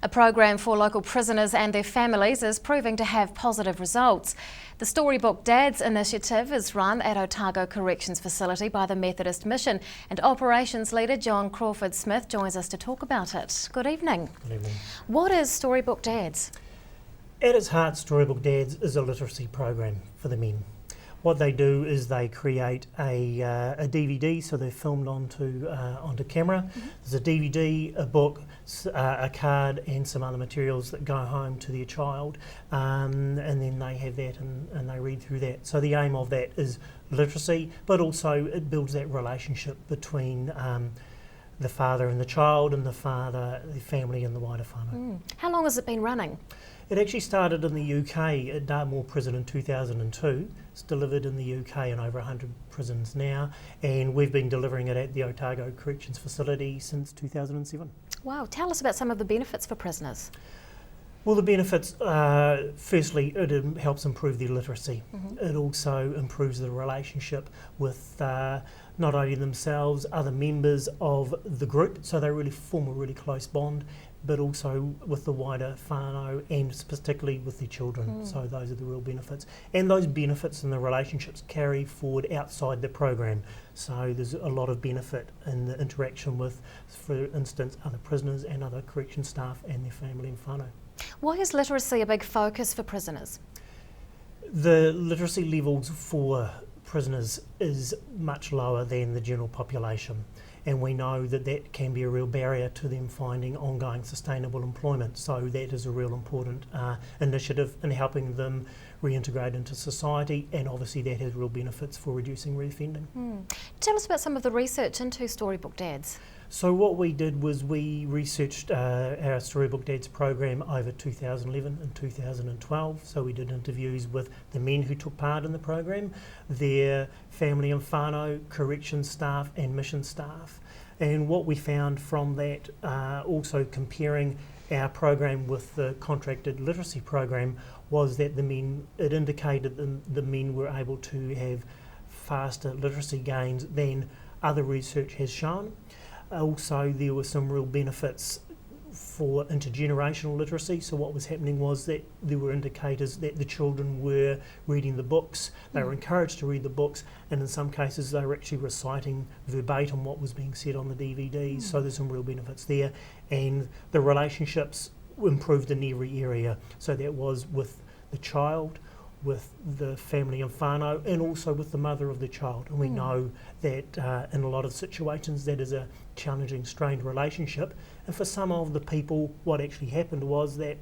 A program for local prisoners and their families is proving to have positive results. The Storybook Dads initiative is run at Otago Corrections Facility by the Methodist Mission, and Operations Leader John Crawford-Smith joins us to talk about it. Good evening. Good evening. What is Storybook Dads? At its heart, Storybook Dads is a literacy program for the men. What they do is they create a DVD, so they're filmed onto camera. Mm-hmm. There's a DVD, a book, a card and some other materials that go home to their child, and then they have that and they read through that. So the aim of that is literacy, but also it builds that relationship between the father and the child, and the father, the family and the wider whānau. How long has it been running? It actually started in the UK at Dartmoor Prison in 2002. It's delivered in the UK in over 100 prisons now, and we've been delivering it at the Otago Corrections Facility since 2007. Wow, tell us about some of the benefits for prisoners. Well, the benefits, firstly, it helps improve their literacy. Mm-hmm. It also improves the relationship with not only themselves, other members of the group, so they really form a really close bond, but also with the wider whānau and particularly with their children. So those are the real benefits. And those benefits and the relationships carry forward outside the program. So there's a lot of benefit in the interaction with, for instance, other prisoners and other correction staff and their family and whānau. Why is literacy a big focus for prisoners? The literacy levels for prisoners is much lower than the general population, and we know that that can be a real barrier to them finding ongoing sustainable employment. So that is a real important initiative in helping them reintegrate into society, and obviously that has real benefits for reducing reoffending. Tell us about some of the research into Storybook Dads. So what we did was we researched our Storybook Dads program over 2011 and 2012. So we did interviews with the men who took part in the program, their family and whānau, corrections staff and mission staff. And what we found from that, also comparing our program with the contracted literacy program, was that it indicated the men were able to have faster literacy gains than other research has shown. Also, there were some real benefits for intergenerational literacy. So what was happening was that there were indicators that the children were reading the books, they were encouraged to read the books, and in some cases they were actually reciting verbatim what was being said on the DVDs. So there's some real benefits there, and the relationships improved in every area. So that was with the child, with the family and whānau, and also with the mother of the child. And we know that in a lot of situations that is a challenging, strained relationship. And for some of the people, what actually happened was that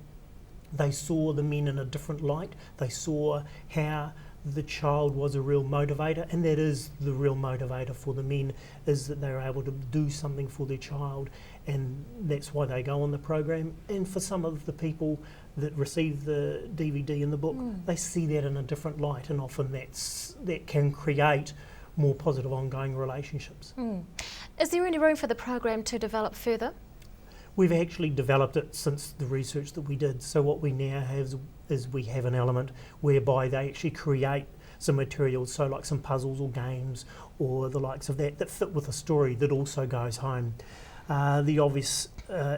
they saw the men in a different light. They saw how the child was a real motivator, and that is the real motivator for the men, is that they're able to do something for their child, and that's why they go on the program. And for some of the people that receive the DVD and the book, they see that in a different light, and often that can create more positive ongoing relationships. Is there any room for the program to develop further? We've actually developed it since the research that we did. So what we now have is we have an element whereby they actually create some materials, so like some puzzles or games or the likes of that fit with a story that also goes home. The obvious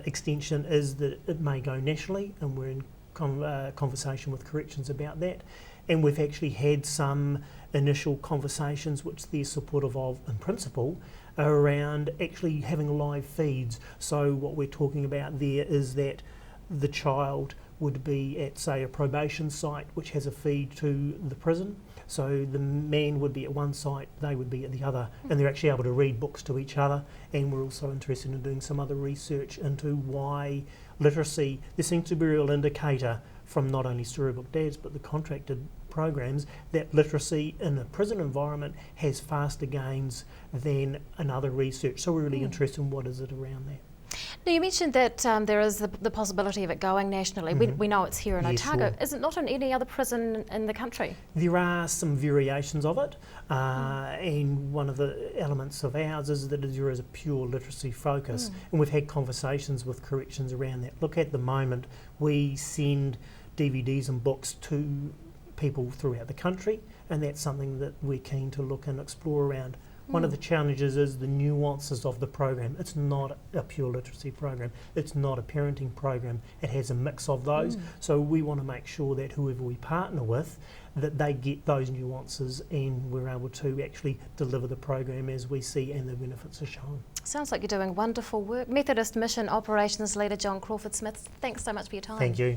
extension is that it may go nationally, and we're in conversation with corrections about that. And we've actually had some initial conversations, which they're supportive of in principle, around actually having live feeds. So what we're talking about there is that the child would be at, say, a probation site which has a feed to the prison. So the man would be at one site, they would be at the other, and they're actually able to read books to each other. And we're also interested in doing some other research into why literacy, there seems to be a real indicator from not only Storybook Dads but the contracted programs, that literacy in a prison environment has faster gains than another research. So we're really interested in what is it around that. Now, you mentioned that there is the possibility of it going nationally. We know it's here in Otago. Sure. Is it not in any other prison in the country? There are some variations of it, and one of the elements of ours is that there is a pure literacy focus, and we've had conversations with corrections around that. Look, at the moment we send DVDs and books to people throughout the country, and that's something that we're keen to look and explore around. One of the challenges is the nuances of the program. It's not a pure literacy program. It's not a parenting program. It has a mix of those. So we want to make sure that whoever we partner with, that they get those nuances and we're able to actually deliver the program as we see and the benefits are shown. Sounds like you're doing wonderful work. Methodist Mission Operations Leader John Crawford-Smith, thanks so much for your time. Thank you.